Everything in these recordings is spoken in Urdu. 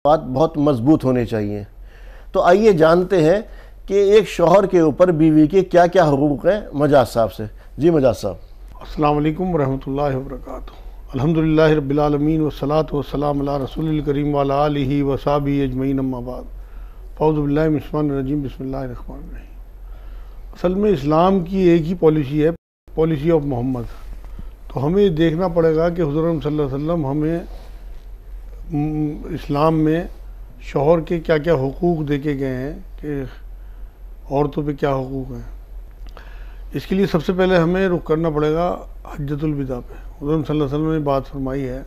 بات بہت مضبوط ہونی چاہیے۔ تو آئیے جانتے ہیں کہ ایک شوہر کے اوپر بیوی کے کیا کیا حقوق ہیں مجاز صاحب سے۔ جی مجاز صاحب۔ السلام علیکم ورحمۃ اللہ وبرکاتہ۔ الحمدللہ رب العالمین والصلاة والسلام علی رسول الکریم وعلی آلہ وصحبہ اجمعین، اما بعد، اعوذ باللہ من الشیطان الرجیم، بسم اللہ الرحمن الرحیم۔ اصل میں اسلام کی ایک ہی پالیسی ہے، پالیسی آف محمد۔ تو ہمیں دیکھنا پڑے گا کہ حضور صلی اللہ علیہ وسلم ہمیں اسلام میں شوہر کے کیا کیا حقوق دے کے گئے ہیں، کہ عورتوں پہ کیا حقوق ہیں۔ اس کے لیے سب سے پہلے ہمیں رخ کرنا پڑے گا حجۃ الوداع پہ۔ حضور صلی اللہ علیہ وسلم نے بات فرمائی ہے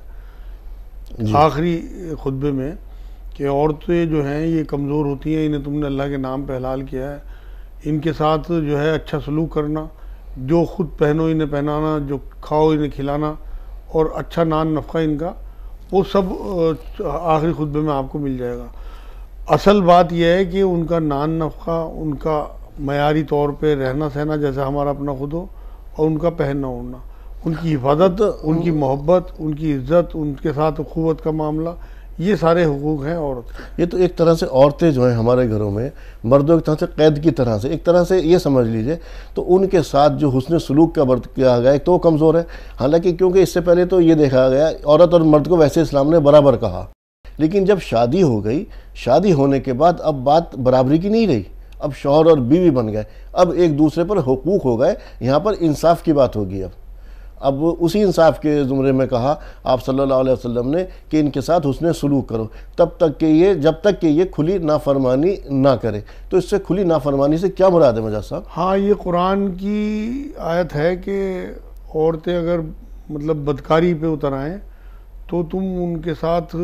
آخری خطبے میں کہ عورتیں جو ہیں یہ کمزور ہوتی ہیں، انہیں تم نے اللہ کے نام پہ حلال کیا ہے، ان کے ساتھ جو ہے اچھا سلوک کرنا، جو خود پہنو انہیں پہنانا، جو کھاؤ انہیں کھلانا، اور اچھا نان نفقہ ان کا، وہ سب آخری خطبے میں آپ کو مل جائے گا۔ اصل بات یہ ہے کہ ان کا نان نفقہ، ان کا معیاری طور پہ رہنا سہنا جیسا ہمارا اپنا خود ہو، اور ان کا پہننا اوڑھنا، ان کی حفاظت، ان کی محبت، ان کی عزت، ان کے ساتھ اخوت کا معاملہ، یہ سارے حقوق ہیں عورت۔ یہ تو ایک طرح سے عورتیں جو ہیں ہمارے گھروں میں مردوں کی طرح سے قید کی طرح سے، ایک طرح سے یہ سمجھ لیجئے، تو ان کے ساتھ جو حسن سلوک کا برت کیا گیا تو وہ کمزور ہے۔ حالانکہ کیونکہ اس سے پہلے تو یہ دیکھا گیا عورت اور مرد کو ویسے اسلام نے برابر کہا، لیکن جب شادی ہو گئی، شادی ہونے کے بعد اب بات برابری کی نہیں رہی، اب شوہر اور بیوی بن گئے، اب ایک دوسرے پر حقوق ہو گئے، یہاں پر انصاف کی بات ہوگی۔ اب اسی انصاف کے زمرے میں کہا آپ صلی اللہ علیہ وسلم نے کہ ان کے ساتھ حسن سلوک کرو جب تک کہ یہ کھلی نافرمانی نہ کرے۔ تو اس سے کھلی نافرمانی سے کیا مراد ہے مجاز صاحب؟ ہاں، یہ قرآن کی آیت ہے کہ عورتیں اگر مطلب بدکاری پہ اتر آئیں تو تم ان کے ساتھ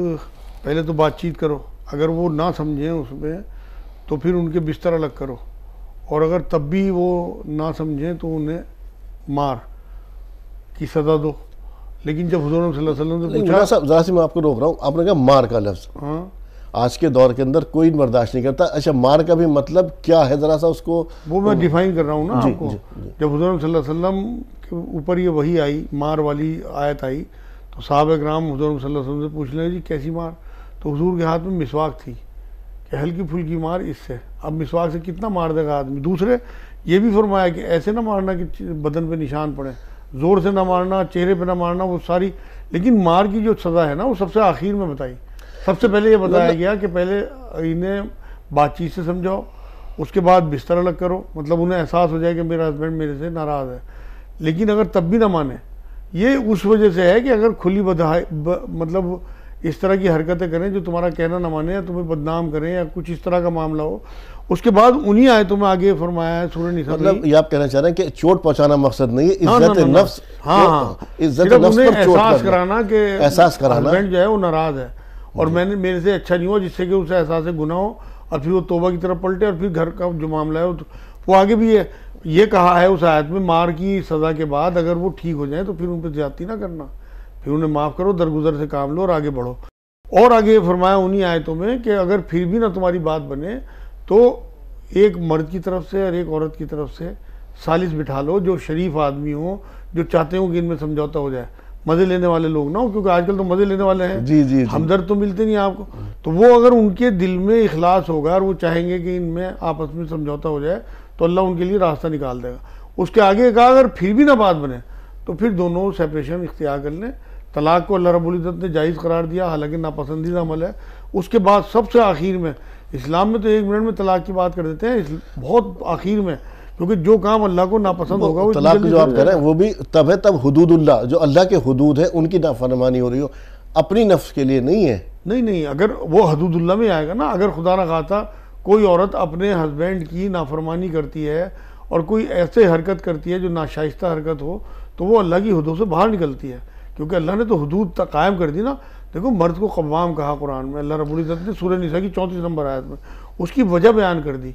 پہلے تو بات چیت کرو، اگر وہ نہ سمجھیں اس میں تو پھر ان کے بستر الگ کرو، اور اگر تب بھی وہ نہ سمجھیں تو انہیں مار کی سزا دو۔ لیکن جب حضور صلی اللہ علیہ وسلم سے پوچھا، صاحب ذرا سی میں آپ کو روک رہا ہوں، آپ نے کہا مار کا لفظ، ہاں آج کے دور کے اندر کوئی برداشت نہیں کرتا۔ اچھا، مار کا بھی مطلب کیا ہے، ذرا سا اس کو وہ میں ڈیفائن کر رہا ہوں نا آپ کو۔ جب حضور صلی اللہ علیہ وسلم کے اوپر یہ وحی آئی، مار والی آیت آئی، تو صحابہ کرام حضور صلی اللہ علیہ وسلم سے پوچھ لیں جی کیسی مار؟ تو حضور کے ہاتھ میں مسواک تھی کہ ہلکی پھلکی مار اس سے، اب مسواک سے کتنا مار دے گا آدمی۔ دوسرے یہ بھی فرمایا کہ ایسے نہ مارنا کہ بدن پہ نشان پڑے، زور سے نہ مارنا، چہرے پہ نہ مارنا، وہ ساری۔ لیکن مار کی جو سزا ہے نا وہ سب سے آخر میں بتائی۔ سب سے پہلے یہ بتایا گیا کہ پہلے انہیں بات چیت سے سمجھاؤ، اس کے بعد بستر الگ کرو، مطلب انہیں احساس ہو جائے کہ میرا ہسبینڈ میرے سے ناراض ہے۔ لیکن اگر تب بھی نہ مانے، یہ اس وجہ سے ہے کہ اگر کھلی مطلب اس طرح کی حرکتیں کریں جو تمہارا کہنا نہ مانے، یا تمہیں بدنام کریں، یا کچھ اس طرح کا معاملہ ہو، اس کے بعد انہی آیتوں میں آگے فرمایا ہے سورہ نساء میں، مطلب یہ آپ کہنا چاہ رہے ہیں کہ چوٹ پہنچانا مقصد نہیں ہے، عزت نفس، عزت نفس پر احساس کرانا کہ ہسبینڈ جو ہے وہ ناراض ہے اور میرے سے اچھا نہیں ہوا، جس سے کہ اسے احساس گناہ ہو، اور پھر وہ توبہ کی طرف پلٹے، اور پھر گھر کا جو معاملہ ہے وہ آگے بھی ہے۔ یہ کہا ہے اس آیت میں مار کی سزا کے بعد اگر وہ ٹھیک ہو جائیں تو پھر ان پہ زیادتی نہ کرنا، پھر انہیں معاف کرو، درگزر سے کام لو اور آگے بڑھو۔ اور آگے یہ فرمایا انہی آیتوں میں کہ اگر پھر بھی نہ تمہاری بات بنے تو ایک مرد کی طرف سے اور ایک عورت کی طرف سے ثالث بٹھا لو، جو شریف آدمی ہوں، جو چاہتے ہوں کہ ان میں سمجھوتا ہو جائے، مزے لینے والے لوگ نہ ہو، کیونکہ آج کل تو مزے لینے والے ہیں، جی ہمدرد تو ملتے نہیں آپ کو۔ تو وہ اگر ان کے دل میں اخلاص ہوگا اور وہ چاہیں گے کہ ان میں آپس میں سمجھوتا ہو جائے تو اللہ ان کے لیے راستہ نکال دے گا۔ اس کے آگے کہا اگر پھر بھی نہ بات بنے تو پھر دونوں سیپریشن اختیار کر لیں۔ طلاق کو اللہ رب العزت نے جائز قرار دیا، حالانکہ ناپسندیدہ عمل ہے۔ اس کے بعد سب سے آخر میں، اسلام میں تو 1 منٹ میں طلاق کی بات کر دیتے ہیں، بہت آخر میں، کیونکہ جو کام اللہ کو ناپسند ہوگا وہ طلاق جو آپ کہہ رہے ہیں وہ بھی تب ہے تب حدود اللہ، جو اللہ کے حدود ہیں ان کی نافرمانی ہو رہی ہو، اپنی نفس کے لیے نہیں ہے۔ نہیں، اگر وہ حدود اللہ میں آئے گا نا، اگر خدا نہ خواستہ کوئی عورت اپنے ہسبینڈ کی نافرمانی کرتی ہے اور کوئی ایسے حرکت کرتی ہے جو ناشائستہ حرکت ہو، تو وہ اللہ کی حدود سے باہر نکلتی ہے، کیونکہ اللہ نے تو حدود قائم کر دی نا۔ دیکھو، مرد کو قوام کہا قرآن میں، اللہ رب العزت نے سورہ نساء کی 34 نمبر آیت میں، اس کی وجہ بیان کر دی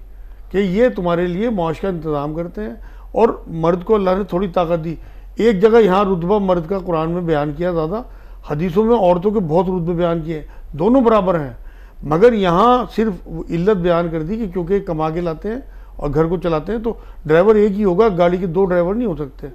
کہ یہ تمہارے لیے معاش کا انتظام کرتے ہیں، اور مرد کو اللہ نے تھوڑی طاقت دی۔ ایک جگہ یہاں رتبہ مرد کا قرآن میں بیان کیا زیادہ، حدیثوں میں عورتوں کے بہت رتبے بیان کیے، دونوں برابر ہیں، مگر یہاں صرف علت بیان کر دی کہ کیونکہ کما کے لاتے ہیں اور گھر کو چلاتے ہیں تو ڈرائیور ایک ہی ہوگا، گاڑی کے 2 ڈرائیور نہیں ہو سکتے۔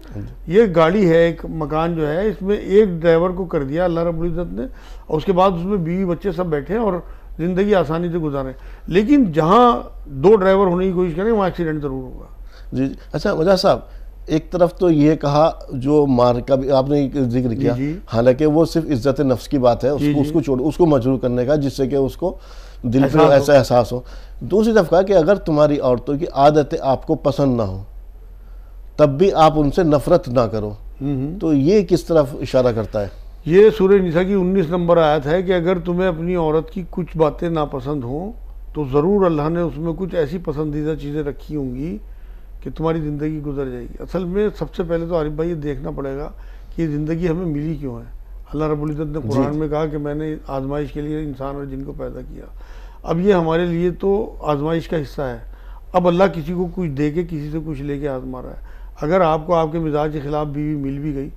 یہ گاڑی ہے، ایک مکان جو ہے، اس میں ایک ڈرائیور کو کر دیا اللہ رب العزت نے، اور اس کے بعد اس میں بیوی بچے سب بیٹھے ہیں، اور زندگی آسانی سے گزاریں. لیکن جہاں دو ڈرائیور ہونے کی کوشش کریں وہاں ایکسیڈنٹ ضرور ہوگا. جی اچھا مجاہد صاحب، ایک طرف تو یہ کہا جو مار کا بھی آپ نے ذکر کیا، حالانکہ وہ صرف عزت نفس کی بات ہے، اس کو چھوڑ، اس کو مجروح کرنے کا جس سے کہ اس کو دل پہ ایسا احساس ہو. دوسری طرف کہا کہ اگر تمہاری عورتوں کی عادتیں آپ کو پسند نہ ہوں تب بھی آپ ان سے نفرت نہ کرو. تو یہ کس طرف اشارہ کرتا ہے؟ یہ سورہ نساء کی 19 نمبر آیت ہے کہ اگر تمہیں اپنی عورت کی کچھ باتیں ناپسند ہوں تو ضرور اللہ نے اس میں کچھ ایسی پسندیدہ چیزیں رکھی ہوں گی کہ تمہاری زندگی گزر جائے گی. اصل میں سب سے پہلے تو عارف بھائی یہ دیکھنا پڑے گا کہ یہ زندگی ہمیں ملی کیوں ہے. اللہ رب العزت نے قرآن میں کہا کہ میں نے آزمائش کے لیے انسان اور جن کو پیدا کیا. اب یہ ہمارے لیے تو آزمائش کا حصہ ہے. اب اللہ کسی کو کچھ دے کے کسی سے کچھ لے کے آزما رہا ہے. اگر آپ کو آپ کے مزاج کے خلاف بیوی مل بھی گئی،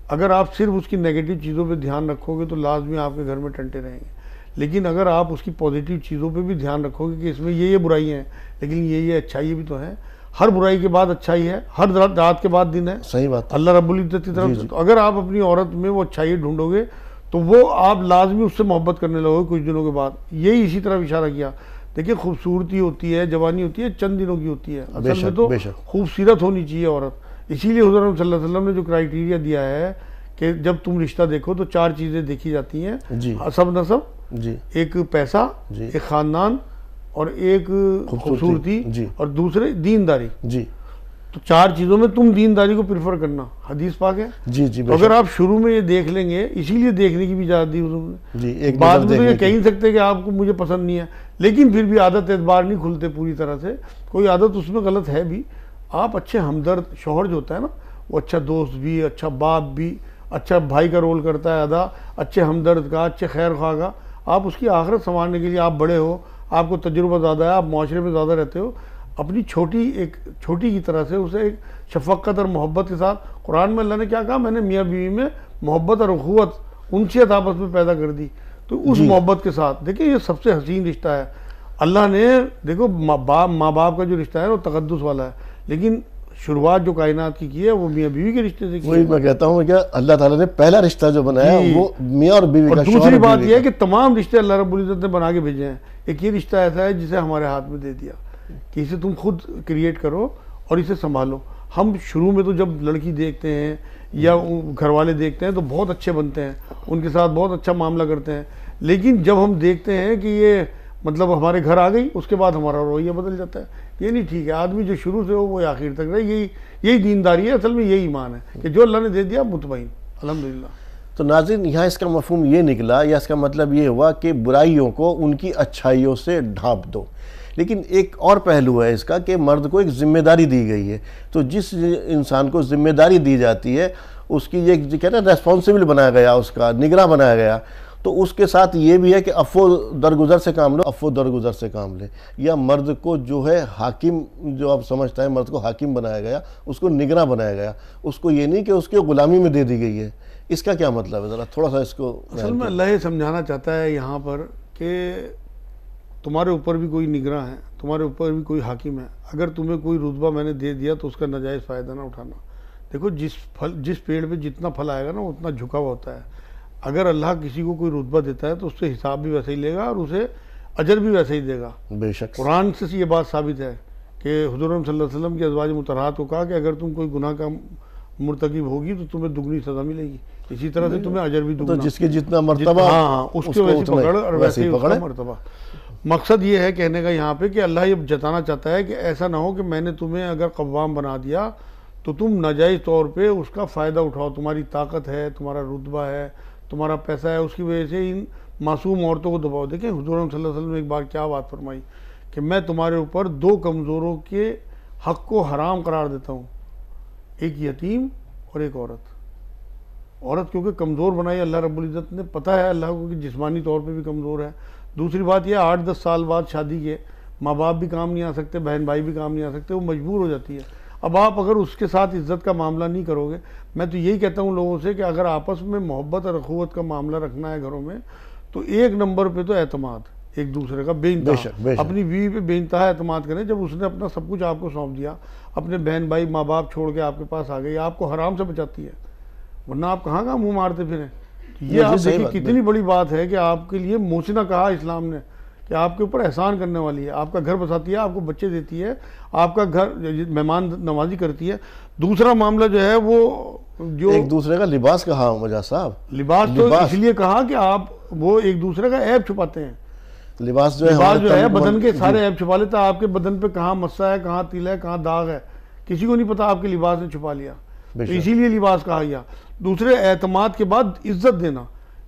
اگر آپ صرف اس کی نیگیٹو چیزوں پہ دھیان رکھو گے تو لازمی آپ کے گھر میں ٹنٹے رہیں گے. لیکن اگر آپ اس کی پازیٹیو چیزوں پہ بھی دھیان رکھو گے کہ اس میں یہ برائیاں ہیں لیکن یہ اچھائی بھی تو ہیں، ہر برائی کے بعد اچھائی ہے، ہر رات کے بعد دن ہے. صحیح بات. اللہ رب العزت کی طرف سے. تو اگر آپ اپنی عورت میں وہ اچھائی ڈھونڈو گے تو وہ آپ لازمی اس سے محبت کرنے لگو گے کچھ دنوں کے بعد. یہی اسی طرف اشارہ کیا. دیکھیں خوبصورتی ہوتی ہے، جوانی ہوتی ہے، چند دنوں کی ہوتی ہے. اصل میں تو خوبصورت ہونی چاہیے عورت. اسی لیے حضور صلی اللہ علیہ وسلم نے جو کرائیٹیریا دیا ہے کہ جب تم رشتہ دیکھو تو 4 چیزیں دیکھی جاتی ہیں، حسب نسب، ایک پیسہ، ایک خاندان، اور ایک خوبصورتی، اور دوسرے دینداری. تو 4 چیزوں میں تم دینداری کو پریفر کرنا، حدیث پاک ہے. تو اگر آپ شروع میں یہ دیکھ لیں گے، اسی لیے دیکھنے کی بھی اجازت دی حضور نے. بعد میں تو یہ کہہ نہیں سکتے کہ آپ کو مجھے پسند نہیں ہے، لیکن پھر بھی عادت اعتبار نہیں کھلتے پوری طرح سے. کوئی عادت اس میں غلط ہے بھی. آپ اچھے ہمدرد، شوہر جو ہوتا ہے نا وہ اچھا دوست بھی، اچھا باپ بھی، اچھا بھائی کا رول کرتا ہے ادا، اچھے ہمدرد کا، اچھے خیر خواہ کا. آپ اس کی آخرت سنوارنے کے لیے، آپ بڑے ہو، آپ کو تجربہ زیادہ ہے، آپ معاشرے میں زیادہ رہتے ہو، اپنی چھوٹی کی طرح سے اسے ایک شفقت اور محبت کے ساتھ. قرآن میں اللہ نے کیا کہا؟ میں نے میاں بیوی میں محبت اور اخوت، انسیت آپس میں پیدا کر دی. تو اس محبت کے ساتھ دیکھیں یہ سب سے حسین رشتہ ہے. اللہ نے دیکھو ماں باپ کا جو رشتہ ہے وہ تقدس والا ہے، لیکن شروعات جو کائنات کی ہے وہ میاں بیوی کے رشتے سے کی ہے. وہی میں کہتا ہوں کہ اللہ تعالیٰ نے پہلا رشتہ جو بنایا وہ میاں اور بیوی کا. اور دوسری بات یہ ہے کہ تمام رشتے اللہ رب العزت نے بنا کے بھیجے ہیں. ایک یہ رشتہ ایسا ہے جسے ہمارے ہاتھ میں دے دیا کہ اسے تم خود کریٹ کرو اور اسے سنبھالو. ہم شروع میں تو جب لڑکی دیکھتے ہیں یا گھر والے دیکھتے ہیں تو بہت اچھے بنتے ہیں، ان کے ساتھ بہت اچھا معاملہ کرتے ہیں. لیکن جب ہم دیکھتے ہیں کہ یہ مطلب ہمارے گھر آ گئی، اس کے بعد ہمارا رویہ بدل جاتا ہے. یہ نہیں ٹھیک ہے. آدمی جو شروع سے ہو وہ آخر تک رہے. یہی دینداری ہے. اصل میں یہی ایمان ہے کہ جو اللہ نے دے دیا مطمئن الحمدللہ. تو ناظرین، یہاں اس کا مفہوم یہ نکلا یا اس کا مطلب یہ ہوا کہ برائیوں کو ان کی اچھائیوں سے ڈھانپ دو. لیکن ایک اور پہلو ہے اس کا کہ مرد کو ایک ذمہ داری دی گئی ہے. تو جس انسان کو ذمہ داری دی جاتی ہے اس کی یہ کہتے ہیں ریسپانسبل بنایا گیا، اس کا نگراں بنایا گیا، تو اس کے ساتھ یہ بھی ہے کہ عفو درگزر سے کام لو، عفو درگزر سے کام لے. یا مرد کو جو ہے حاکم، جو آپ سمجھتا ہے مرد کو حاکم بنایا گیا، اس کو نگراں بنایا گیا، اس کو یہ نہیں کہ اس کے غلامی میں دے دی گئی ہے. اس کا کیا مطلب ہے؟ ذرا تھوڑا سا اس کو. اصل میں اللہ یہ سمجھانا چاہتا ہے یہاں پر کہ تمہارے اوپر بھی کوئی نگراں ہے، تمہارے اوپر بھی کوئی حاکم ہے. اگر تمہیں کوئی رتبہ میں نے دے دیا تو اس کا ناجائز فائدہ نہ اٹھانا. دیکھو جس پیڑ پہ جتنا پھل آئے گا نا اتنا جھکا ہوا ہوتا ہے. اگر اللہ کسی کو کوئی رتبہ دیتا ہے تو اس سے حساب بھی ویسے ہی لے گا اور اسے اجر بھی ویسے ہی دے گا. بے شک قرآن سے یہ بات ثابت ہے کہ حضور صلی اللہ علیہ وسلم کی ازواج مطہرات کو کہا کہ اگر تم کوئی گناہ کا مرتکب ہوگی تو تمہیں دگنی سزا ملے گی، اسی طرح سے تمہیں اجر بھی دگنا. تو جس کے جتنا مرتبہ اس کے ویسے پکڑ اور ویسے ہی اس کا مرتبہ. مقصد یہ ہے کہنے کا یہاں پہ کہ اللہ یہ جتانا چاہتا ہے کہ ایسا نہ ہو کہ میں نے تمہیں اگر قوام بنا دیا تو تم ناجائز طور پہ اس کا فائدہ اٹھاؤ. تمہاری طاقت ہے، تمہارا رتبہ ہے، تمہارا پیسہ ہے، اس کی وجہ سے ان معصوم عورتوں کو دباؤ. دیکھیں حضور صلی اللہ علیہ وسلم نے ایک بار کیا بات فرمائی کہ میں تمہارے اوپر 2 کمزوروں کے حق کو حرام قرار دیتا ہوں، ایک یتیم اور ایک عورت. عورت کیونکہ کمزور بنائی اللہ رب العزت نے، پتہ ہے اللہ کو کہ جسمانی طور پہ بھی کمزور ہے. دوسری بات یہ 8-10 سال بعد شادی کے ماں باپ بھی کام نہیں آ سکتے، بہن بھائی بھی کام نہیں آ سکتے، وہ مجبور ہو جاتی ہے. اب آپ اگر اس کے ساتھ عزت کا معاملہ نہیں کرو گے، میں تو یہی کہتا ہوں لوگوں سے کہ اگر آپس میں محبت اور اخوت کا معاملہ رکھنا ہے گھروں میں تو ایک نمبر پہ تو اعتماد ایک دوسرے کا بے انتہا. اپنی بیوی پہ بے انتہا اعتماد کریں. جب اس نے اپنا سب کچھ آپ کو سونپ دیا، اپنے بہن بھائی ماں باپ چھوڑ کے آپ کے پاس آ گئی، آپ کو حرام سے بچاتی ہے، ورنہ آپ کہاں منہ مارتے پھریں. یہ آپ دیکھیں کتنی بڑی بات ہے کہ آپ کے لیے موسنہ کہا اسلام نے کہ آپ کے اوپر احسان کرنے والی ہے، آپ کا گھر بساتی ہے، آپ کو بچے دیتی ہے، آپ کا گھر مہمان نوازی کرتی ہے۔ دوسرا معاملہ جو ہے وہ جو ایک دوسرے کا لباس کہا مجاز صاحب، لباس تو اس لیے کہا کہ آپ وہ ایک دوسرے کا عیب چھپاتے ہیں۔ لباس جو ہے بدن کے سارے عیب چھپا لیتا ہے، آپ کے بدن پہ کہاں مسا ہے، کہاں تیلا ہے، کہاں داغ ہے، کسی کو نہیں پتا، آپ کے لباس نے چھپا لیا، تو اسی لیے لباس کہا گیا۔ دوسرے اعتماد کے بعد عزت دینا،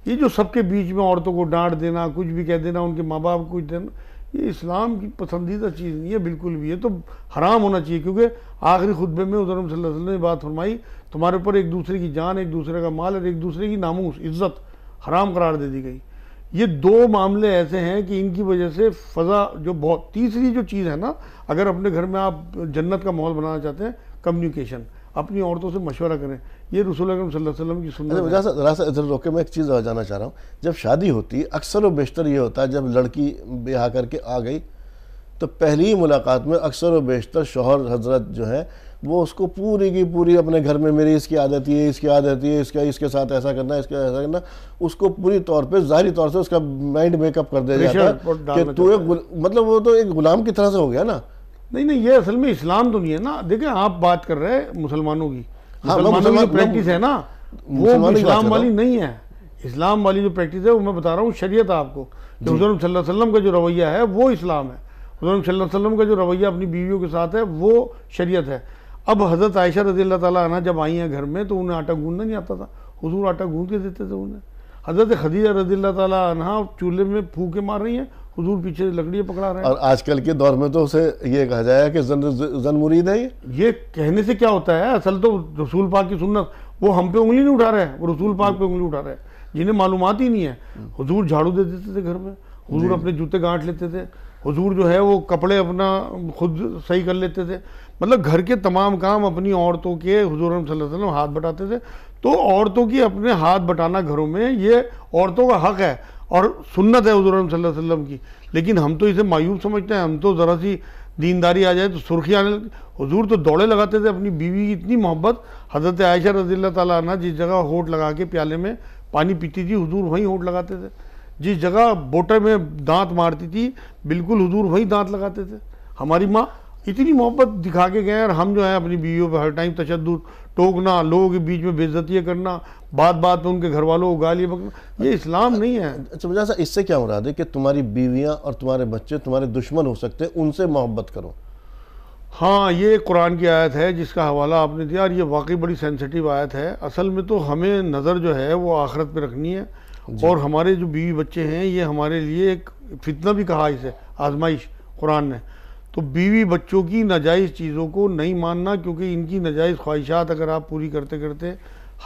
یہ جو سب کے بیچ میں عورتوں کو ڈانٹ دینا، کچھ بھی کہہ دینا، ان کے ماں باپ کو کچھ دینا، یہ اسلام کی پسندیدہ چیز نہیں ہے بالکل بھی، یہ تو حرام ہونا چاہیے، کیونکہ آخری خطبے میں حضور صلی اللہ علیہ وسلم نے بات فرمائی، تمہارے اوپر ایک دوسرے کی جان، ایک دوسرے کا مال اور ایک دوسرے کی ناموس عزت حرام قرار دے دی گئی۔ یہ دو معاملے ایسے ہیں کہ ان کی وجہ سے فضا جو بہت، تیسری جو چیز ہے نا، اگر اپنے گھر میں آپ جنت کا ماحول بنانا چاہتے ہیں، کمیونیکیشن، اپنی عورتوں سے مشورہ کریں، یہ رسول اکرم صلی اللہ علیہ وسلم کی سنت ہے۔ ذرا سا ادھر روکے، میں ایک چیز جانا چاہ رہا ہوں، جب شادی ہوتی ہے اکثر و بیشتر یہ ہوتا ہے جب لڑکی بیاہ کر کے آ گئی تو پہلی ملاقات میں اکثر و بیشتر شوہر حضرت جو ہے وہ اس کو پوری کی پوری اپنے گھر میں میری اس کی عادت یہ ہے، اس کی عادت یہ ہے، اس کے ساتھ ایسا کرنا، اس کے ایسا کرنا، اس کو پوری طور پہ ظاہری طور سے اس کا مائنڈ میک اپ کر دیا جاتا ہے کہ تو مطلب وہ تو ایک غلام کی طرح سے ہو گیا نا۔ نہیں یہ اصل میں اسلام تو نہیں ہے نا، دیکھیں آپ بات کر رہے ہیں مسلمانوں کی، مسلمانوں کی پریکٹس ہے نا، وہ اسلام والی نہیں ہے۔ اسلام والی جو پریکٹس ہے وہ میں بتا رہا ہوں شریعت آپ کو، کہ حضور صلی اللہ علیہ وسلم کا جو رویہ ہے وہ اسلام ہے، حضور صلی اللہ علیہ وسلم کا جو رویہ اپنی بیویوں کے ساتھ ہے وہ شریعت ہے۔ اب حضرت عائشہ رضی اللہ تعالیٰ عنہ جب آئی ہیں گھر میں تو انہیں آٹا گوندنا نہیں آتا تھا، حضور آٹا گوند کے دیتے تھے انہیں۔ حضرت خدیجہ رضی اللہ تعالیٰ عنہ چولہے میں پھونکے مار رہی ہیں، حضور پیچھے لکڑیاں پکڑا رہے ہیں۔ اور آج کل کے دور میں تو اسے یہ کہا جائے کہ زن مرید ہے یہ کہنے سے کیا ہوتا ہے، اصل تو رسول پاک کی سنت، وہ ہم پہ انگلی نہیں اٹھا رہے ہیں، وہ رسول پاک پہ انگلی اٹھا رہے ہیں جنہیں معلومات ہی نہیں ہے۔ حضور جھاڑو دے دیتے تھے گھر میں، حضور اپنے جوتے گانٹ لیتے تھے، حضور جو ہے وہ کپڑے اپنا خود صحیح کر لیتے تھے، مطلب گھر کے تمام کام اپنی عورتوں کے حضور صلی اللہ علیہ وسلم ہاتھ بٹاتے تھے۔ تو عورتوں کی اپنے ہاتھ بٹانا گھروں میں یہ عورتوں کا حق ہے اور سنت ہے حضور صلی اللہ علیہ وسلم کی، لیکن ہم تو اسے مایوب سمجھتے ہیں، ہم تو ذرا سی دینداری آ جائے تو سرخی آنے لگتی۔ حضور تو دوڑے لگاتے تھے، اپنی بیوی کی اتنی محبت، حضرت عائشہ رضی اللہ تعالیٰ عنہ جس جگہ ہونٹ لگا کے پیالے میں پانی پیتی تھی حضور وہیں ہونٹ لگاتے تھے، جس جگہ بوٹے میں دانت مارتی تھی بالکل حضور وہیں دانت لگاتے تھے۔ ہماری ماں اتنی محبت دکھا کے گئے، اور ہم جو ہے اپنی بیویوں پہ ہر ٹائم تشدد، ٹوکنا، لوگوں کے بیچ میں بے عزتیاں کرنا، بات بات پہ ان کے گھر والوں کو گالیاں بکنا، یہ اسلام نہیں ہے۔ اچھا مجھے اس سے کیا مراد ہے کہ تمہاری بیویاں اور تمہارے بچے تمہارے دشمن ہو سکتے ہیں، ان سے محبت کرو؟ ہاں یہ قرآن کی آیت ہے جس کا حوالہ آپ نے دیا، اور یہ واقعی بڑی سینسٹیو آیت ہے۔ اصل میں تو ہمیں نظر جو ہے وہ آخرت پہ رکھنی ہے، اور ہمارے جو بیوی بچے ہیں یہ ہمارے لیے ایک فتنہ بھی کہا اسے، آزمائش قرآن نے۔ تو بیوی بچوں کی ناجائز چیزوں کو نہیں ماننا، کیونکہ ان کی ناجائز خواہشات اگر آپ پوری کرتے کرتے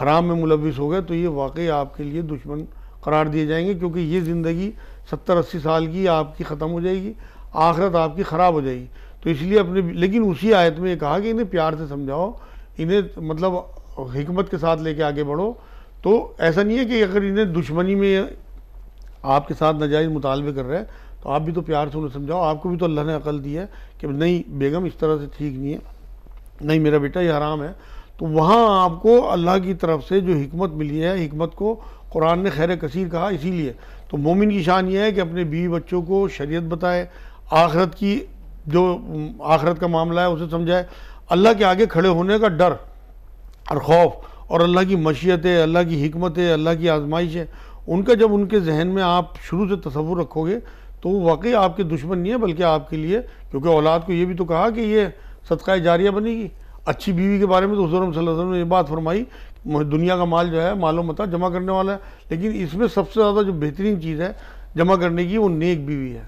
حرام میں ملوث ہو گئے تو یہ واقعی آپ کے لیے دشمن قرار دیے جائیں گے، کیونکہ یہ زندگی 70-80 سال کی آپ کی ختم ہو جائے گی، آخرت آپ کی خراب ہو جائے گی۔ تو اس لیے لیکن اسی آیت میں یہ کہا کہ انہیں پیار سے سمجھاؤ، انہیں مطلب حکمت کے ساتھ لے کے آگے بڑھو۔ تو ایسا نہیں ہے کہ اگر انہیں دشمنی میں آپ کے ساتھ ناجائز مطالبے کر رہے ہیں تو آپ بھی تو پیار سے انہیں سمجھاؤ، آپ کو بھی تو اللہ نے عقل دی ہے کہ نہیں بیگم اس طرح سے ٹھیک نہیں ہے، نہیں میرا بیٹا یہ حرام ہے۔ تو وہاں آپ کو اللہ کی طرف سے جو حکمت ملی ہے، حکمت کو قرآن نے خیر کثیر کہا اسی لیے۔ تو مومن کی شان یہ ہے کہ اپنے بیوی بچوں کو شریعت بتائے، آخرت کی جو آخرت کا معاملہ ہے اسے سمجھائے، اللہ کے آگے کھڑے ہونے کا ڈر اور خوف، اور اللہ کی مشیت ہے، اللہ کی حکمت ہے، اللہ کی آزمائش ہے، ان کا جب ان کے ذہن میں آپ شروع سے تصور رکھو گے تو وہ واقعی آپ کے دشمن نہیں ہے بلکہ آپ کے لیے، کیونکہ اولاد کو یہ بھی تو کہا کہ یہ صدقہ جاریہ بنے گی۔ اچھی بیوی کے بارے میں تو حضور صلی اللہ علیہ وسلم نے یہ بات فرمائی، دنیا کا مال جو ہے مال و متاع جمع کرنے والا ہے، لیکن اس میں سب سے زیادہ جو بہترین چیز ہے جمع کرنے کی وہ نیک بیوی ہے،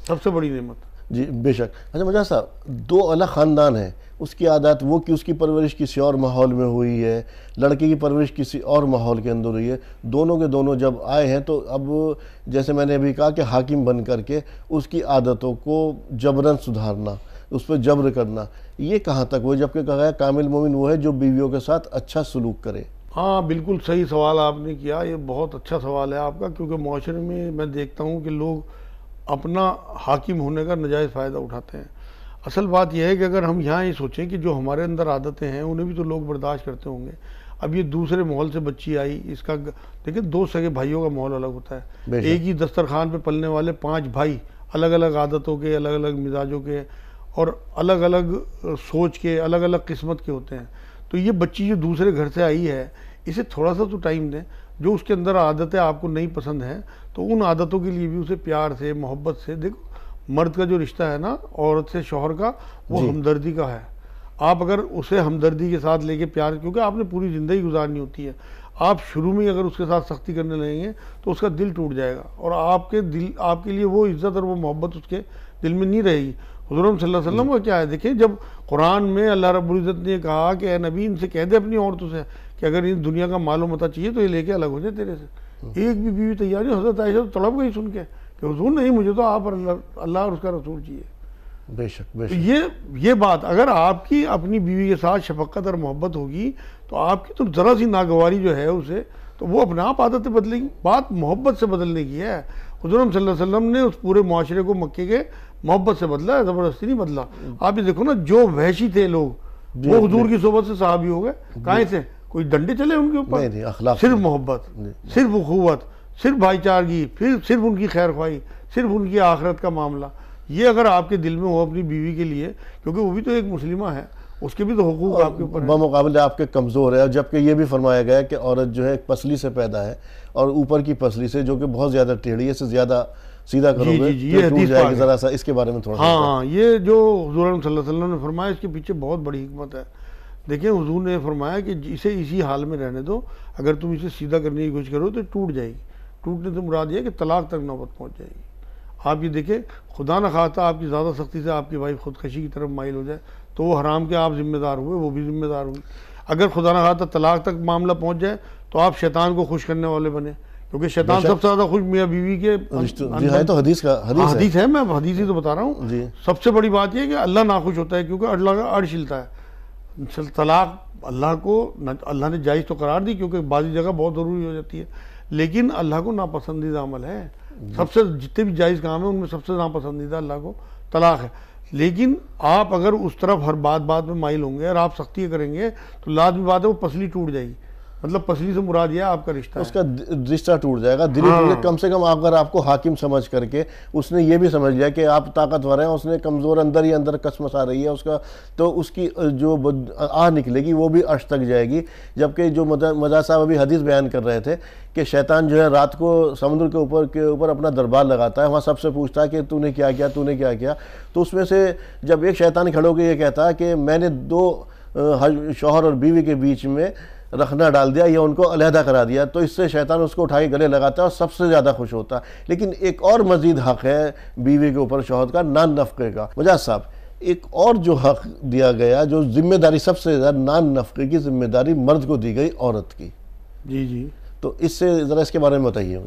سب سے بڑی نعمت۔ جی بے شک۔ اچھا مجاز صاحب، دو الگ خاندان ہیں، اس کی عادات وہ کہ اس کی پرورش کسی اور ماحول میں ہوئی ہے، لڑکے کی پرورش کسی اور ماحول کے اندر ہوئی ہے، دونوں کے دونوں جب آئے ہیں تو اب جیسے میں نے ابھی کہا کہ حاکم بن کر کے اس کی عادتوں کو جبراً سدھارنا، اس پہ جبر کرنا، یہ کہاں تک وہ، جبکہ کہا ہے کامل مومن وہ ہے جو بیویوں کے ساتھ اچھا سلوک کرے؟ ہاں بالکل صحیح سوال آپ نے کیا، یہ بہت اچھا سوال ہے آپ کا، کیونکہ معاشرے میں دیکھتا ہوں کہ لوگ اپنا حاکم ہونے کا ناجائز فائدہ اٹھاتے ہیں۔ اصل بات یہ ہے کہ اگر ہم یہاں یہ سوچیں کہ جو ہمارے اندر عادتیں ہیں انہیں بھی تو لوگ برداشت کرتے ہوں گے۔ اب یہ دوسرے ماحول سے بچی آئی، اس کا دیکھیں دو سگے بھائیوں کا ماحول الگ ہوتا ہے، ایک ہی دسترخوان پہ پلنے والے 5 بھائی الگ الگ عادتوں کے، الگ الگ مزاجوں کے، اور الگ الگ سوچ کے، الگ الگ قسمت کے ہوتے ہیں. تو یہ بچی جو دوسرے گھر سے آئی ہے، اسے تھوڑا سا تو ٹائم دیں. جو اس کے اندر عادتیں آپ کو نہیں پسند ہیں تو ان عادتوں کے لیے بھی اسے پیار سے، محبت سے. دیکھو مرد کا جو رشتہ ہے نا عورت سے، شوہر کا، وہ ہمدردی کا ہے. آپ اگر اسے ہمدردی کے ساتھ لے کے پیار، کیونکہ آپ نے پوری زندگی گزارنی ہوتی ہے، آپ شروع میں اگر اس کے ساتھ سختی کرنے لگیں گے تو اس کا دل ٹوٹ جائے گا، اور آپ کے لیے وہ عزت اور وہ محبت اس کے دل میں نہیں رہے گی. حضور صلی اللہ علیہ وسلم کا کیا ہے، دیکھیں جب قرآن میں اللہ رب العزت نے کہا کہ اے نبی ان سے کہہ دے اپنی عورتوں سے کہ اگر ان دنیا کا مال و متاع چاہیے تو یہ لے کے الگ ہو جائے تیرے سے. ایک بھی بیوی تیار نہیں. حضرت عائشہ تو تڑپ گئی سن کے کہ حضور نہیں، مجھے تو آپ اور اللہ اور اس کا رسول چاہیے. بے شک بے تو شک. یہ بات اگر آپ کی اپنی بیوی کے ساتھ شفقت اور محبت ہوگی تو آپ کی تو ذرا سی ناگواری جو ہے اسے، تو وہ اپنے آپ عادتیں بدلیں گی. بات محبت سے بدلنے کی ہے. حضور صلی اللہ علیہ وسلم نے اس پورے معاشرے کو مکے کے محبت سے بدلا ہے، زبردستی نہیں بدلا. آپ یہ دیکھو نا، جو وحشی تھے لوگ وہ حضور کی صحبت سے صحابی ہو گئے. کہاں سے کوئی ڈنڈے چلے ان کے اوپر؟ صرف محبت، صرف اخوت، صرف بھائی چارگی، پھر صرف ان کی خیر خواہی، صرف ان کی آخرت کا معاملہ. یہ اگر آپ کے دل میں ہو اپنی بیوی کے لیے، کیونکہ وہ بھی تو ایک مسلمہ ہے، اس کے بھی تو حقوق آپ کے اوپر ہیں. بمقابلے آپ کے کمزور ہے. جبکہ یہ بھی فرمایا گیا ہے کہ عورت جو ہے ایک پسلی سے پیدا ہے، اور اوپر کی پسلی سے جو کہ بہت زیادہ ٹیڑھی ہے، اس سے زیادہ سیدھا کرو گے یہ تو ٹوٹ حدیث جائے گی. پاک ذرا سا اس کے بارے میں تھوڑا سا. ہاں، یہ جو حضور صلی اللہ علیہ وسلم نے فرمایا اس کے پیچھے بہت بڑی حکمت ہے. دیکھیں حضور نے فرمایا کہ اسے اسی حال میں رہنے دو، اگر تم اسے سیدھا کرنے کی کوشش کرو تو ٹوٹ جائے گی. ٹوٹنے سے مراد یہ ہے کہ طلاق تک نوبت پہنچ جائے گی. آپ یہ دیکھیں خدا نہ خواستہ آپ کی زیادہ سختی سے آپ کی وائف خودکشی کی طرف مائل ہو جائے تو وہ حرام کے آپ ذمہ دار ہوئے، وہ بھی ذمہ دار ہوئی. اگر خدا نہ خواستہ طلاق تک معاملہ پہنچ جائے تو آپ شیطان کو خوش کرنے والے بنے، کیونکہ شیطان سب سے زیادہ خوش میاں بیوی کے تو حدیث ہے. میں حدیث ہی تو بتا رہا ہوں. سب سے بڑی بات یہ ہے کہ اللہ ناخوش ہوتا ہے، کیونکہ اللہ کا عرش ہلتا ہے. طلاق اللہ نے جائز تو قرار دی، کیونکہ بعضی جگہ بہت ضروری ہو جاتی ہے، لیکن اللہ کو ناپسندیدہ عمل ہے. سب سے جتنے بھی جائز کام ہیں ان میں سب سے ناپسندیدہ اللہ کو طلاق ہے. لیکن آپ اگر اس طرف ہر بات میں مائل ہوں گے اور آپ سختی کریں گے تو لازمی بات ہے وہ پسلی ٹوٹ جائے گی. مطلب پسلی سے مراد یہ آپ کا رشتہ اس کا رشتہ ٹوٹ جائے گا. دلی کم سے کم اگر آپ کو حاکم سمجھ کر کے اس نے یہ بھی سمجھ لیا کہ آپ طاقتور ہیں، اس نے کمزور اندر ہی اندر کسمس آ رہی ہے اس کا، تو اس کی جو آہ نکلے گی وہ بھی عرش تک جائے گی. جبکہ جو مجاہد صاحب ابھی حدیث بیان کر رہے تھے کہ شیطان جو ہے رات کو سمندر کے اوپر اپنا دربار لگاتا ہے، وہاں سب سے پوچھتا ہے کہ تو نے کیا کیا، تو نے کیا کیا. تو اس میں سے جب ایک شیطان کھڑے ہو کے یہ کہتا ہے کہ میں نے دو شوہر اور بیوی کے بیچ میں رکھنا ڈال دیا یا ان کو علیحدہ کرا دیا، تو اس سے شیطان اس کو اٹھا کے گلے لگاتا ہے اور سب سے زیادہ خوش ہوتا ہے. لیکن ایک اور مزید حق ہے بیوی کے اوپر شوہر کا، نان نفقے کا. مجاہد صاحب ایک اور جو حق دیا گیا، جو ذمہ داری سب سے زیادہ، نان نفقے کی ذمہ داری مرد کو دی گئی عورت کی. جی تو اس سے ذرا اس کے بارے میں بتائیے.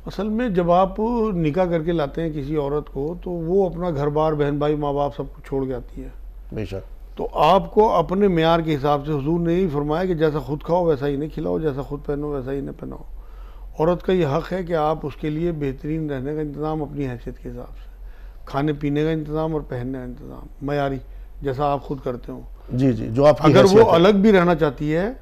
اصل میں جب آپ نکاح کر کے لاتے ہیں کسی عورت کو تو وہ اپنا گھر بار، بہن بھائی، ماں باپ سب کو چھوڑ کے آتی ہے. بے شک. تو آپ کو اپنے معیار کے حساب سے، حضور نے ہی فرمایا کہ جیسا خود کھاؤ ویسا ہی نہیں کھلاؤ، جیسا خود پہنو ویسا ہی نہیں پہناؤ. عورت کا یہ حق ہے کہ آپ اس کے لیے بہترین رہنے کا انتظام اپنی حیثیت کے حساب سے، کھانے پینے کا انتظام اور پہننے کا انتظام معیاری جیسا آپ خود کرتے ہو. جی جو آپ اگر وہ الگ بھی رہنا چاہتی ہے،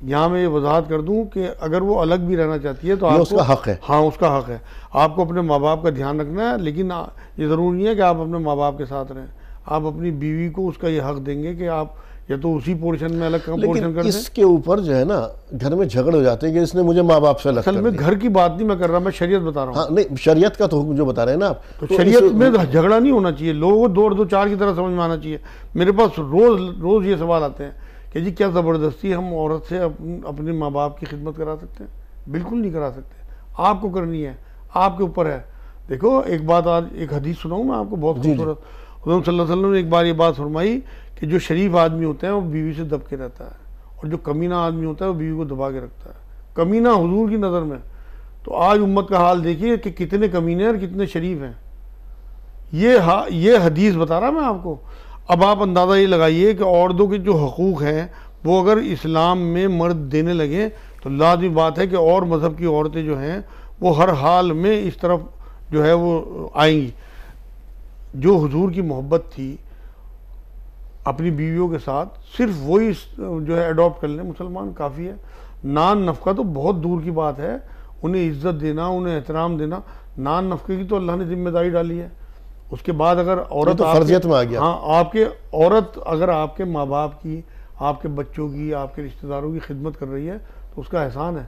یہاں میں یہ وضاحت کر دوں کہ اگر وہ الگ بھی رہنا چاہتی ہے تو آپ اس کا حق ہے. ہاں اس کا حق ہے. آپ کو اپنے ماں باپ کا دھیان رکھنا ہے، لیکن یہ ضروری نہیں ہے کہ آپ اپنے ماں باپ کے ساتھ رہیں. آپ اپنی بیوی کو اس کا یہ حق دیں گے کہ آپ یا تو اسی پورشن میں الگ پورشن کر دیں. اس کے اوپر جو ہے نا گھر میں جھگڑ ہو جاتے ہیں کہ اس نے مجھے ماں باپ سے الگ کر دیا. اصل میں گھر کی بات نہیں میں کر رہا، میں شریعت بتا رہا ہوں. ہاں نہیں، شریعت کا تو حکم جو بتا رہے ہیں نا آپ، تو شریعت میں جھگڑا نہیں ہونا چاہیے. لوگوں کو دو چار کی طرح سمجھ میں آنا چاہیے. میرے پاس روز یہ سوال آتے ہیں کہ جی کیا زبردستی ہم عورت سے اپنے ماں باپ کی خدمت کرا سکتے ہیں؟ بالکل نہیں کرا سکتے. آپ کو کرنی ہے، آپ کے اوپر ہے. دیکھو ایک بات، آج ایک حدیث سناؤں میں آپ کو بہت خوبصورت. حضور صلی اللہ علیہ وسلم نے ایک بار یہ بات فرمائی کہ جو شریف آدمی ہوتا ہے وہ بیوی سے دب کے رہتا ہے، اور جو کمینہ آدمی ہوتا ہے وہ بیوی کو دبا کے رکھتا ہے. کمینہ حضور کی نظر میں. تو آج امت کا حال دیکھیے کہ کتنے کمینے اور کتنے شریف ہیں. یہ حدیث بتا رہا میں آپ کو. اب آپ اندازہ یہ لگائیے کہ عورتوں کے جو حقوق ہیں وہ اگر اسلام میں مرد دینے لگیں تو لازمی بات ہے کہ اور مذہب کی عورتیں جو ہیں وہ ہر حال میں اس طرف جو ہے وہ آئیں گی. جو حضور کی محبت تھی اپنی بیویوں کے ساتھ، صرف وہی جو ہے اڈاپٹ کر لیں مسلمان کافی ہے. نان نفقہ تو بہت دور کی بات ہے. انہیں عزت دینا، انہیں احترام دینا، نان نفقے کی تو اللہ نے ذمہ داری ڈالی ہے. اس کے بعد اگر عورت تو فرضیت میں آ گیا. ہاں آپ کے عورت اگر آپ کے ماں باپ کی، آپ کے بچوں کی، آپ کے رشتہ داروں کی خدمت کر رہی ہے تو اس کا احسان ہے.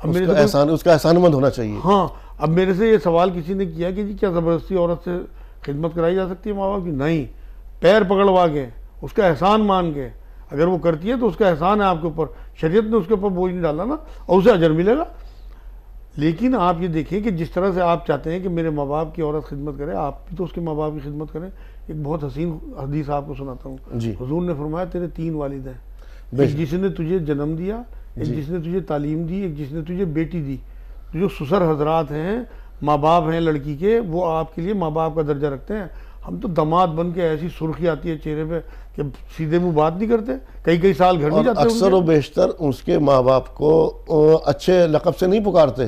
اس کا احسان مند ہونا چاہیے. ہاں اب میرے سے یہ سوال کسی نے کیا کہ جی کیا زبردستی عورت سے خدمت کرائی جا سکتی ہے ماں باپ کی؟ نہیں، پیر پکڑوا کے اس کا احسان مان کے اگر وہ کرتی ہے تو اس کا احسان ہے آپ کے اوپر. شریعت نے اس کے اوپر بوجھ نہیں ڈالا نا، اور اسے اجر ملے گا. لیکن آپ یہ دیکھیں کہ جس طرح سے آپ چاہتے ہیں کہ میرے ماں باپ کی عورت خدمت کرے، آپ بھی تو اس کے ماں باپ کی خدمت کریں. ایک بہت حسین حدیث آپ کو سناتا ہوں. حضور نے فرمایا تیرے 3 والد ہیں، ایک جس نے تجھے جنم دیا، ایک جس نے تجھے تعلیم دی، ایک جس نے تجھے بیٹی دی. جو سسر حضرات ہیں، ماں باپ ہیں لڑکی کے، وہ آپ کے لیے ماں باپ کا درجہ رکھتے ہیں. ہم تو داماد بن کے ایسی سرخی آتی ہے چہرے پہ کہ سیدھے منہ بات نہیں کرتے، کئی سال گھر نہیں جاتے. اکثر و بیشتر اس کے ماں باپ کو اچھے لقب سے نہیں پکارتے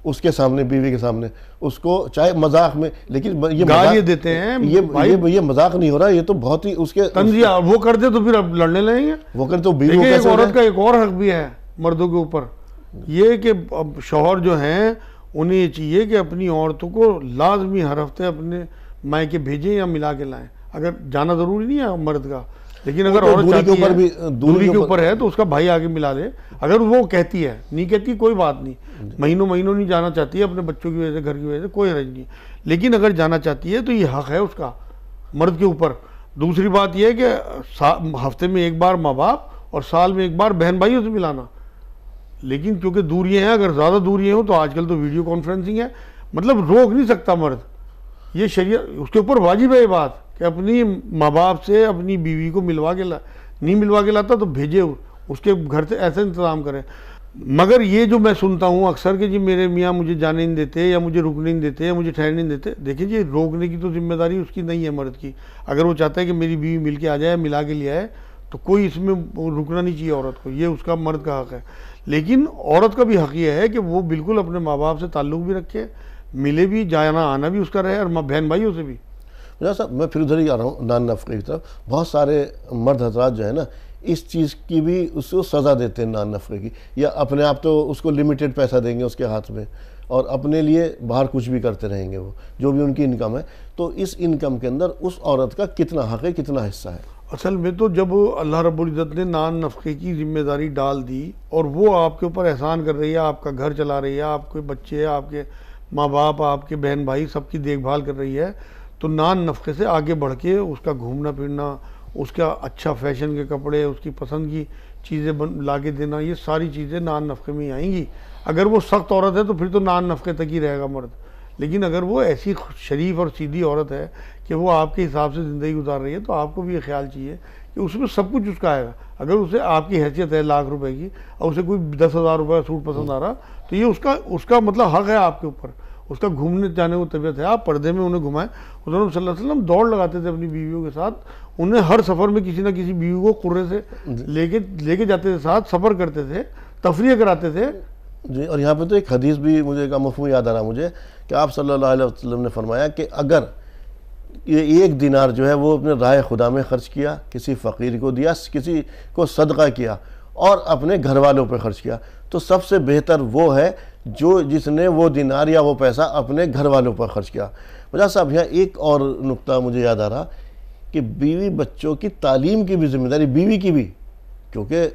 اس کے سامنے، بیوی کے سامنے، اس کو چاہے مذاق میں، لیکن یہ گالیاں دیتے ہیں. یہ مذاق نہیں ہو رہا، یہ تو بہت ہی اس کے تنزیہ. وہ کرتے تو پھر اب لڑنے لگیں گے. وہ کرتے تو بیوی دیکھیں ایک عورت کا ایک اور حق بھی ہے مردوں کے اوپر، یہ کہ اب شوہر جو ہیں انہیں یہ چاہیے کہ اپنی عورتوں کو لازمی ہر ہفتے اپنے مائکے بھیجیں یا ملا کے لائیں. اگر جانا ضروری نہیں ہے مرد کا، لیکن اگر عورت چاہتی ہے دوری کے اوپر ہے تو اس کا بھائی آگے ملا لے. اگر وہ کہتی ہے، نہیں کہتی کوئی بات نہیں، مہینوں نہیں جانا چاہتی ہے اپنے بچوں کی وجہ سے، گھر کی وجہ سے، کوئی حرج نہیں. لیکن اگر جانا چاہتی ہے تو یہ حق ہے اس کا مرد کے اوپر. دوسری بات یہ ہے کہ ہفتے میں ایک بار ماں باپ اور سال میں ایک بار بہن بھائیوں سے ملانا. لیکن کیونکہ دوریاں ہیں، اگر زیادہ دوریاں ہوں تو آج کل تو ویڈیو کانفرنسنگ ہے، مطلب روک نہیں سکتا مرد. یہ شریعت اس کے اوپر واجب ہے یہ بات کہ اپنی ماں باپ سے اپنی بیوی کو ملوا کے نہیں ملوا کے لاتا تو بھیجے اس کے گھر سے، ایسا انتظام کرے. مگر یہ جو میں سنتا ہوں اکثر کہ جی میرے میاں مجھے جانے نہیں دیتے یا مجھے رکنے نہیں دیتے یا مجھے ٹھہرنے نہیں دیتے. دیکھیں جی روکنے کی تو ذمہ داری اس کی نہیں ہے مرد کی. اگر وہ چاہتا ہے کہ میری بیوی مل کے آ جائے، ملا کے لے آئے، تو کوئی اس میں رکنا نہیں چاہیے عورت کو. یہ اس کا مرد کا حق ہے. لیکن عورت کا بھی حق یہ ہے کہ وہ بالکل اپنے ماں باپ سے تعلق بھی رکھے، ملے بھی، جانا آنا بھی اس کا رہے، اور بہن بھائیوں سے بھی. صاحب میں پھر ادھر ہی آ رہا ہوں نان نفقے کی طرف. بہت سارے مرد حضرات جو ہے نا اس چیز کی بھی اس کو سزا دیتے ہیں نان نفقے کی، یا اپنے آپ تو اس کو لمیٹڈ پیسہ دیں گے اس کے ہاتھ میں، اور اپنے لیے باہر کچھ بھی کرتے رہیں گے وہ جو بھی ان کی انکم ہے. تو اس انکم کے اندر اس عورت کا کتنا حق ہے، کتنا حصہ ہے؟ اصل میں تو جب اللہ رب العزت نے نان نفقے کی ذمہ داری ڈال دی اور وہ آپ کے اوپر احسان کر رہی ہے، آپ کا گھر چلا رہی ہے، آپ کے بچے، آپ کے ماں باپ، آپ کے بہن بھائی، سب کی دیکھ بھال کر رہی ہے، تو نان نفقے سے آگے بڑھ کے اس کا گھومنا پھرنا، اس کا اچھا فیشن کے کپڑے، اس کی پسند کی چیزیں لا کے دینا، یہ ساری چیزیں نان نفقے میں ہی آئیں گی. اگر وہ سخت عورت ہے تو پھر تو نان نفقے تک ہی رہے گا مرد. لیکن اگر وہ ایسی شریف اور سیدھی عورت ہے کہ وہ آپ کے حساب سے زندگی گزار رہی ہے تو آپ کو بھی یہ خیال چاہیے کہ اس میں سب کچھ اس کا آئے گا. اگر اسے آپ کی حیثیت ہے لاکھ روپے کی اور اسے کوئی 10,000 روپے کا سوٹ پسند آ رہا تو یہ اس کا مطلب حق ہے آپ کے اوپر. اس کا گھومنے جانے کو طبیعت ہے، آپ پردے میں انہیں گھمائیں. حضور صلی اللہ علیہ وسلم دوڑ لگاتے تھے اپنی بیویوں کے ساتھ. انہیں ہر سفر میں کسی نہ کسی بیوی کو قرے سے لے کے جاتے تھے، ساتھ سفر کرتے تھے، تفریح کراتے تھے. جی، اور یہاں پہ تو ایک حدیث بھی مجھے کا مفہوم یاد آ رہا مجھے کہ آپ صلی اللہ علیہ وسلم نے فرمایا کہ اگر یہ 1 دینار جو ہے وہ اپنے راہ خدا میں خرچ کیا، کسی فقیر کو دیا، کسی کو صدقہ کیا اور اپنے گھر والوں پہ خرچ کیا، تو سب سے بہتر وہ ہے جس نے وہ دینار یا وہ پیسہ اپنے گھر والوں پر خرچ کیا. مجھا صاحب یہاں ایک اور نقطہ مجھے یاد آ رہا کہ بیوی بچوں کی تعلیم کی بھی ذمہ داری بیوی کی بھی، کیونکہ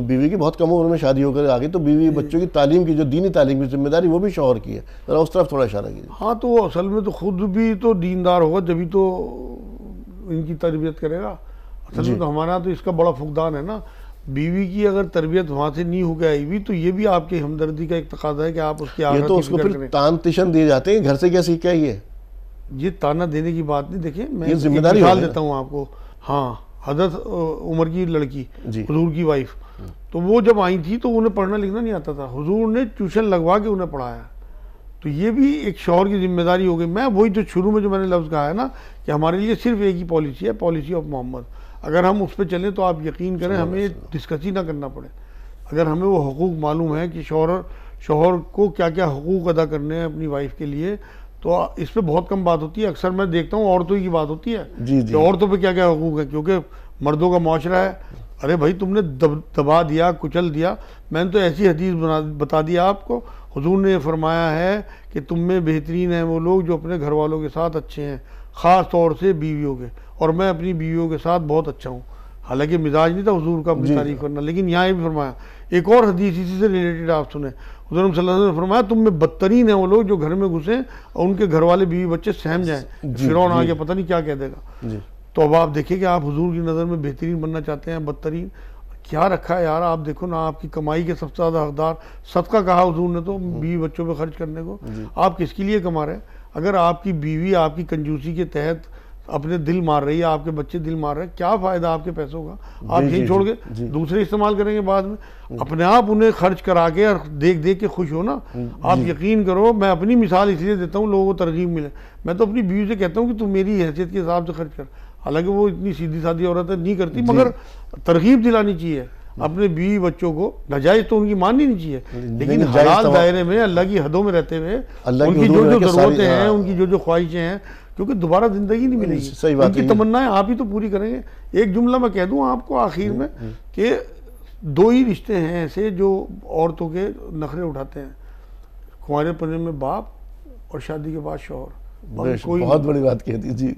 بیوی کی بہت کم عمر میں شادی ہو کر آ گئی، تو بیوی بچوں کی تعلیم کی جو دینی تعلیم کی ذمہ داری وہ بھی شوہر کی ہے. ذرا اس طرف تھوڑا اشارہ کیجیے. ہاں تو وہ اصل میں تو خود بھی تو دیندار ہوگا جبھی تو ان کی تربیت کرے گا. اصل میں تو ہمارا تو اس کا بڑا فقدان ہے نا. بیوی کی اگر تربیت وہاں سے نہیں ہو کے آئی ہوئی تو یہ بھی آپ کی ہمدردی کا ایک تقاضا ہے کہ آپ اس کی آخرت کی فکر کریں. یہ تو اس کو پھر تان تشن دیے جاتے ہیں، گھر سے کیا سیکھا یہ تانا دینے کی بات نہیں. دیکھیں میں ایک مثال دیتا ہوں آپ کو. ہاں حضرت عمر کی لڑکی، حضور کی وائف، تو وہ جب آئی تھی تو انہیں پڑھنا لکھنا نہیں آتا تھا. حضور نے ٹیوشن لگوا کے انہیں پڑھایا. تو یہ بھی ایک شوہر کی ذمہ داری ہو گئی. میں وہی جو شروع میں جو میں نے لفظ کہا ہے نا کہ ہمارے لیے صرف ایک ہی پالیسی ہے، پالیسی آف محمد. اگر ہم اس پہ چلیں تو آپ یقین کریں ہمیں ڈسکس ہی نہ کرنا پڑے. اگر ہمیں وہ حقوق معلوم ہے کہ شوہر کو کیا کیا حقوق ادا کرنے ہیں اپنی وائف کے لیے، تو اس پہ بہت کم بات ہوتی ہے. اکثر میں دیکھتا ہوں عورتوں کی بات ہوتی ہے کہ عورتوں پہ کیا کیا حقوق ہیں، کیونکہ مردوں کا معاشرہ ہے. ارے بھائی تم نے دبا دیا، کچل دیا. میں نے تو ایسی حدیث بتا دیا آپ کو. حضور نے فرمایا ہے کہ تم میں بہترین ہیں وہ لوگ جو اپنے گھر والوں کے ساتھ اچھے ہیں، خاص طور سے بیویوں کے، اور میں اپنی بیویوں کے ساتھ بہت اچھا ہوں. حالانکہ مزاج نہیں تھا حضور کا اپنی تعریف کرنا، لیکن یہاں یہ بھی فرمایا. ایک اور حدیث اسی سے ریلیٹڈ آپ سنیں، حضور صلی اللہ علیہ وسلم نے فرمایا تم میں بدترین ہیں وہ لوگ جو گھر میں گھسیں اور ان کے گھر والے بیوی بچے سہم جائیں، فرعون آگے پتہ نہیں کیا کہہ دے گا. تو اب آپ دیکھیں کہ آپ حضور کی نظر میں بہترین بننا چاہتے ہیں، بدترین کیا رکھا ہے یار. آپ دیکھو نا، آپ کی کمائی کے سب سے زیادہ حقدار، صدقہ کہا حضور نے تو بیوی بچوں پہ خرچ کرنے کو. آپ کس کے لیے کما رہے ہیں؟ اگر آپ کی بیوی آپ کی کنجوسی کے تحت اپنے دل مار رہی ہے، آپ کے بچے دل مار رہے ہیں، کیا فائدہ آپ کے پیسوں کا؟ آپ یہی چھوڑ کے دوسرے استعمال کریں گے بعد میں. اپنے آپ انہیں خرچ کرا کے اور دیکھ دیکھ کے خوش ہو نا. آپ یقین کرو، میں اپنی مثال اس لیے دیتا ہوں لوگوں کو ترغیب ملے. میں تو اپنی بیوی سے کہتا ہوں کہ تم میری حیثیت کے حساب سے خرچ کر. حالانکہ وہ اتنی سیدھی سادھی عورت ہے، نہیں کرتی، مگر ترغیب دلانی چاہیے اپنے بیوی بچوں کو. ناجائز تو ان کی ماننی نہیں چاہیے، لیکن حلال دائرے میں اللہ کی حدوں میں رہتے ہوئے ان کی جو جو ضرورتیں ہیں، ان کی جو جو خواہشیں ہیں، کیونکہ دوبارہ زندگی نہیں ملے گی، ان کی تمنائیں آپ ہی تو پوری کریں گے. ایک جملہ میں کہہ دوں آپ کو آخر میں کہ 2 ہی رشتے ہیں ایسے جو عورتوں کے نخرے اٹھاتے ہیں، کنوارے پنے میں باپ اور شادی کے بعد شوہر. بہت بڑی بات کہتی جی.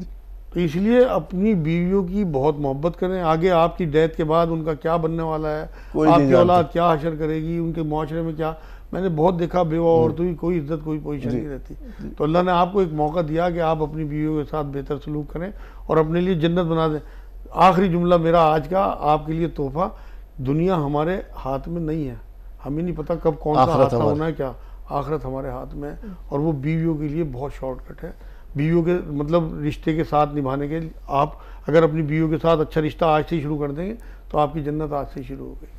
تو اس لیے اپنی بیویوں کی بہت محبت کریں. آگے آپ کی ڈیتھ کے بعد ان کا کیا بننے والا ہے، آپ کی اولاد کیا حشر کرے گی، ان کے معاشرے میں کیا. میں نے بہت دیکھا بیوہ عورتوں کی کوئی عزت کوئی پوزیشن نہیں رہتی. تو اللہ نے آپ کو ایک موقع دیا کہ آپ اپنی بیویوں کے ساتھ بہتر سلوک کریں اور اپنے لیے جنت بنا دیں. آخری جملہ میرا آج کا آپ کے لیے تحفہ، دنیا ہمارے ہاتھ میں نہیں ہے، ہمیں نہیں پتہ کب کون سا حادثہ ہونا ہے کیا. آخرت ہمارے ہاتھ میں ہے، اور وہ بیویوں کے لیے بہت شارٹ کٹ ہے. بیویوں کے مطلب رشتے کے ساتھ نبھانے کے، آپ اگر اپنی بیویوں کے ساتھ اچھا رشتہ آج سے ہی شروع کر دیں گے تو آپ کی جنت آج سے ہی شروع ہو گئی.